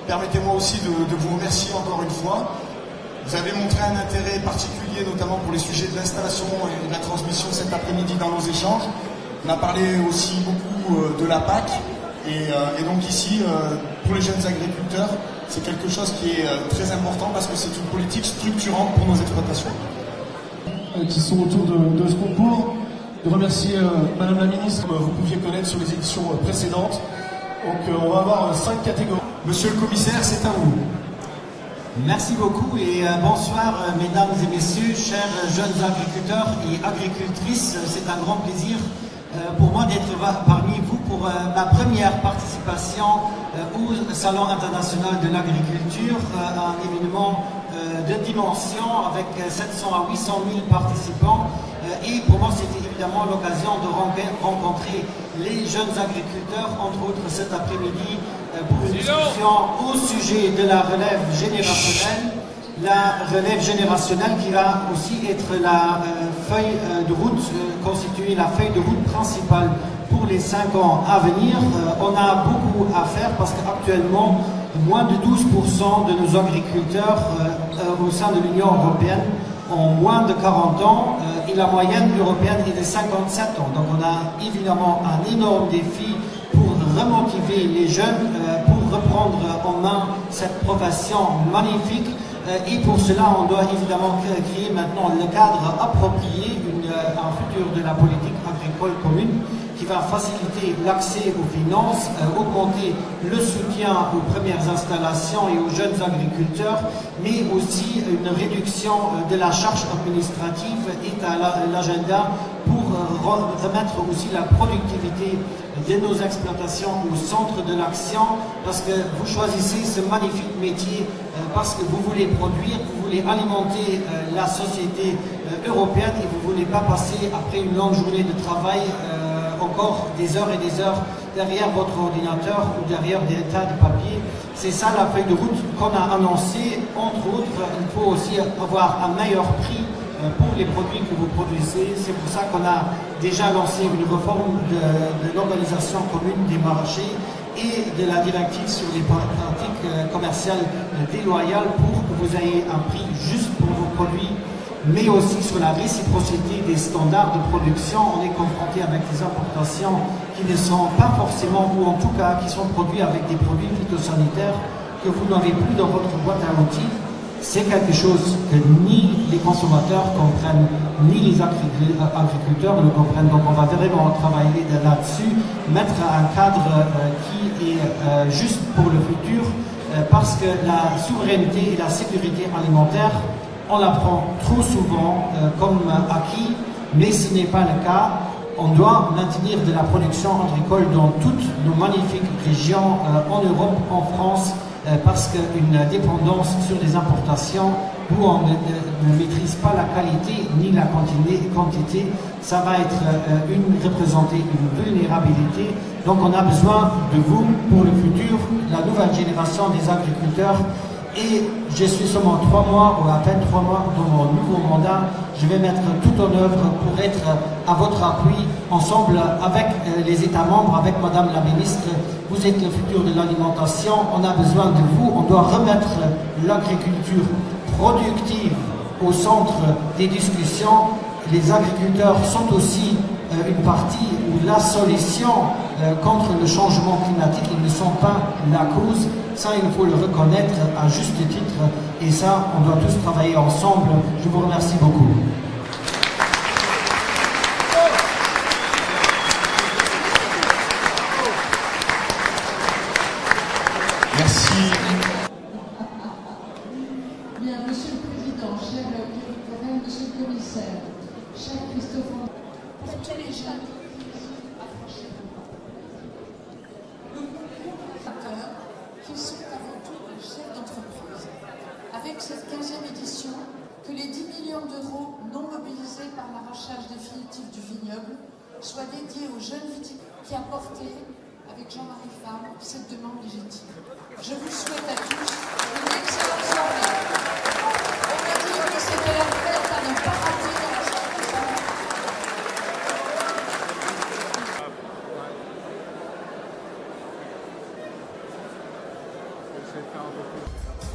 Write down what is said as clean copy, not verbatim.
Permettez-moi aussi de vous remercier encore une fois. Vous avez montré un intérêt particulier, notamment pour les sujets de l'installation et de la transmission cet après-midi dans nos échanges. On a parlé aussi beaucoup de la PAC. Et donc ici, pour les jeunes agriculteurs, c'est quelque chose qui est très important parce que c'est une politique structurante pour nos exploitations. Qui sont autour de ce concours, de remercier Madame la Ministre, comme vous pouviez connaître sur les éditions précédentes. Donc on va avoir 5 catégories. Monsieur le commissaire, c'est à vous. Merci beaucoup et bonsoir mesdames et messieurs, chers jeunes agriculteurs et agricultrices. C'est un grand plaisir pour moi d'être parmi vous pour ma première participation au Salon international de l'agriculture, un événement de dimension avec 700 à 800 000 participants. Et pour moi, c'était évidemment l'occasion de rencontrer les jeunes agriculteurs, entre autres cet après-midi, pour une discussion au sujet de la relève générationnelle. La relève générationnelle qui va aussi être la feuille de route, constituer la feuille de route principale pour les 5 ans à venir. On a beaucoup à faire parce qu'actuellement, moins de 12% de nos agriculteurs au sein de l'Union européenne ont moins de 40 ans et la moyenne européenne est de 57 ans. Donc on a évidemment un énorme défi pour remotiver les jeunes, pour reprendre en main cette profession magnifique. Et pour cela, on doit évidemment créer maintenant le cadre approprié, un futur de la politique agricole commune qui va faciliter l'accès aux finances, augmenter le soutien aux premières installations et aux jeunes agriculteurs, mais aussi une réduction de la charge administrative est à l'agenda pour remettre aussi la productivité de nos exploitations au centre de l'action, parce que vous choisissez ce magnifique métier parce que vous voulez produire, vous voulez alimenter la société européenne et vous ne voulez pas passer après une longue journée de travail encore des heures et des heures derrière votre ordinateur ou derrière des tas de papiers. C'est ça la feuille de route qu'on a annoncée. Entre autres, il faut aussi avoir un meilleur prix pour les produits que vous produisez. C'est pour ça qu'on a déjà lancé une réforme de l'organisation commune des marchés et de la directive sur les pratiques commerciales déloyales pour que vous ayez un prix juste pour vos produits, mais aussi sur la réciprocité des standards de production. On est confronté avec des importations qui ne sont pas forcément, ou en tout cas qui sont produits avec des produits phytosanitaires que vous n'avez plus dans votre boîte à outils. C'est quelque chose que ni les consommateurs comprennent, ni les agriculteurs ne comprennent. Donc on va vraiment travailler là-dessus, mettre un cadre qui est juste pour le futur, parce que la souveraineté et la sécurité alimentaire, on la prend trop souvent comme acquis, mais ce n'est pas le cas. On doit maintenir de la production agricole dans toutes nos magnifiques régions en Europe, en France, parce qu'une dépendance sur les importations où on ne maîtrise pas la qualité ni la quantité, ça va représenter une vulnérabilité. Donc on a besoin de vous pour le futur, la nouvelle génération des agriculteurs. Et je suis seulement 3 mois, ou à peine 3 mois dans mon nouveau mandat. Je vais mettre tout en œuvre pour être à votre appui, ensemble avec les États membres, avec Madame la Ministre. Vous êtes le futur de l'alimentation, on a besoin de vous, on doit remettre l'agriculture productive au centre des discussions. Les agriculteurs sont aussi une partie ou la solution contre le changement climatique, ils ne sont pas la cause. Ça, il faut le reconnaître à juste titre, et ça, on doit tous travailler ensemble. Je vous remercie beaucoup. Merci. Bien, Monsieur le Président, cher Monsieur le Commissaire, cher Christophe, pour tous les jeunes, qui sont avant tout des chefs d'entreprise. Avec cette 15e édition, que les 10 millions d'euros non mobilisés par l'arrachage définitif du vignoble soient dédiés aux jeunes viticulteurs qui a porté, avec Jean-Marie Farm, cette demande légitime. Je vous souhaite à tous une excellente soirée. On m'a dit que c'était la fête à ne pas rater dans la soirée. faire un peu plus.